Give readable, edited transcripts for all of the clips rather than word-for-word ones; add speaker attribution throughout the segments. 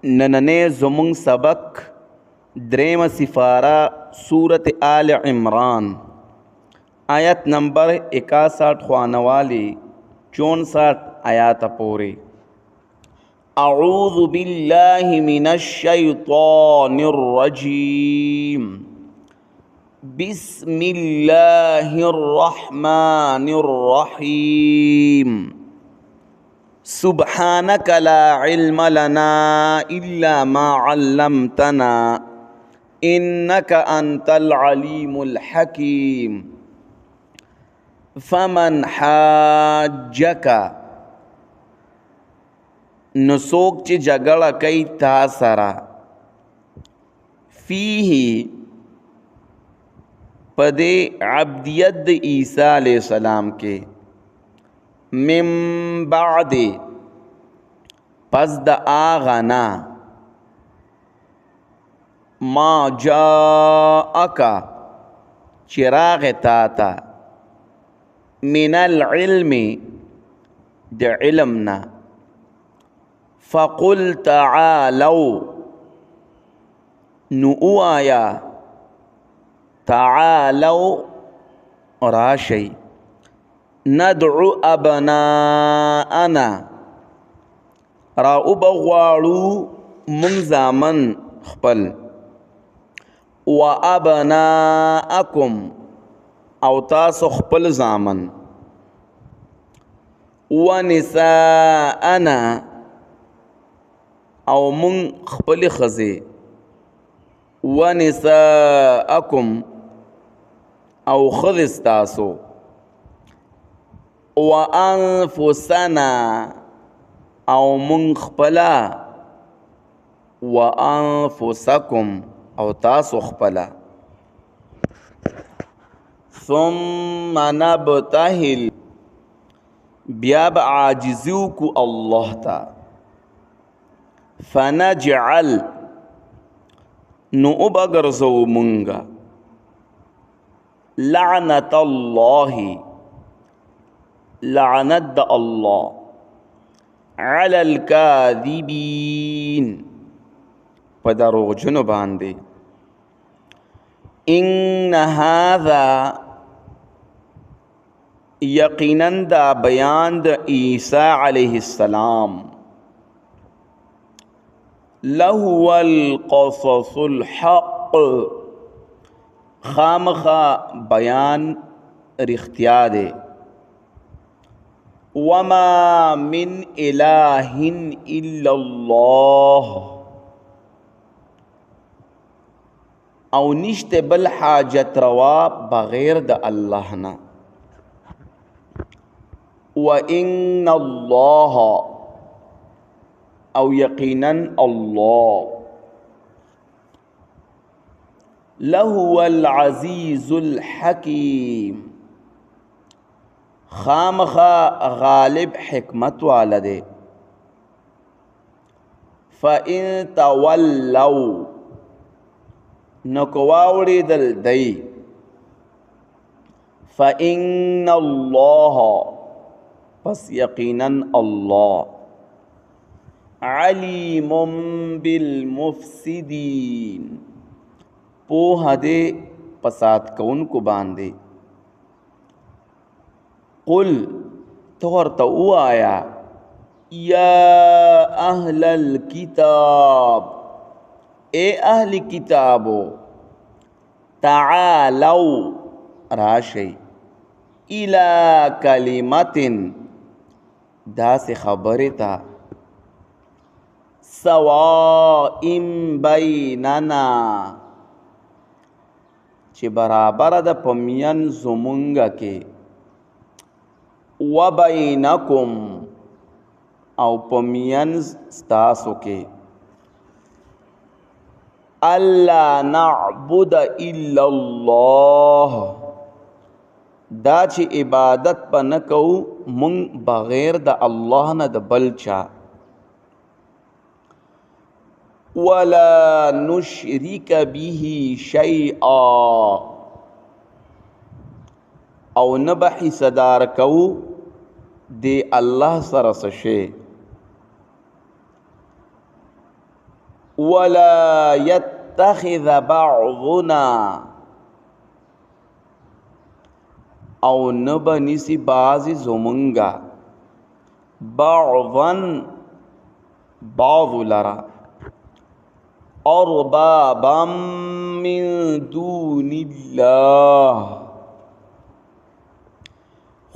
Speaker 1: نننې زمونږ سبق دریم سفارہ صورت آل عمران آیت نمبر 61 خوانوالی 64 آیات پوری. اعوذ باللہ من الشیطان الرجیم بسم اللہ الرحمن الرحیم سبحانك لا علم لنا إلا ما علمتنا إنك أنت العليم الحكيم فمن حاجك نسوک چی جگڑا کئی تاثرا فیہ پدے عبدیت عیسیٰ علیہ السلام کے من بعد پس دا آغنا ما جاءکا چراغ تاتا من العلم دا علمنا فقل تعالو نو آیا تعالو راشی ندعو ابناءنا راو بغوارو منزامن خپل و ابناءکم او تاسو خپل زامن و نساءنا او من خپل خزی و نساءکم او خذستاسو وانفسنا او من خپلا وانفسکم او تاسو خپلا ثم نبتهل بیا با عاجزیو کو اللہ تا فنجعل نو بگرزو منگا لعنت اللہ لعنت دا اللہ علی الکاذبین پدروغ جنو باندے ان هذا یقیناً دا بیان دا عیسیٰ علیہ السلام لہو القصص الحق خامخا بیان رختیا دے وما من الہ الا اللہ او نشت بل حاجت روا بغیر دا اللہ نا وَإِنَّ اللَّهَ او یقیناً اللہ لَهُوَ الْعَزِيزُ الْحَكِيمُ خامخا غالب حکمت والدے فَإِن تَوَلَّوْا نکواوڑی دل دی فَإِنَّ اللَّهَ پس یقیناً اللہ علیم بالمفسدین پوہ دے پسات کون کو باندے قل تورتا او آیا یا اہل الکتاب اے اہل کتابو تعالو راشی الى کلمت دا سے خبری تا سوائم بیننا چی برابر دا پمین زمونگا کے و بینکم او پمین ستاسو کے اللہ نعبد الا اللہ دا چی عبادت پا نکو من بغیر دا اللہ نا دا بلچا ولا نشرک به شیئا او نبحی صدار کو دے اللہ سرسشے ولا يتخذ بعضنا او نبنسی بعضی زمنگا بعضن بعض لرا اربابا من دون اللہ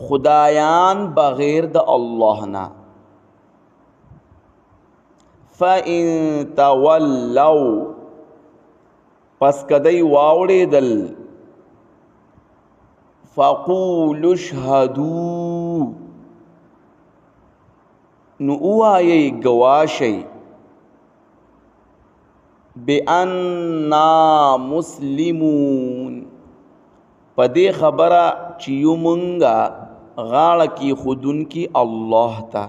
Speaker 1: خدایان بغیر د اللہ نا فَإِن تَوَلَّوْا پس کدی واوڑیدل فَقُولُوا اشْهَدُوا نو اوایي گواشي بِأَنَّا مُسْلِمُونَ پدې خبره چې یو مونږه غاړه کې خودون کې الله تا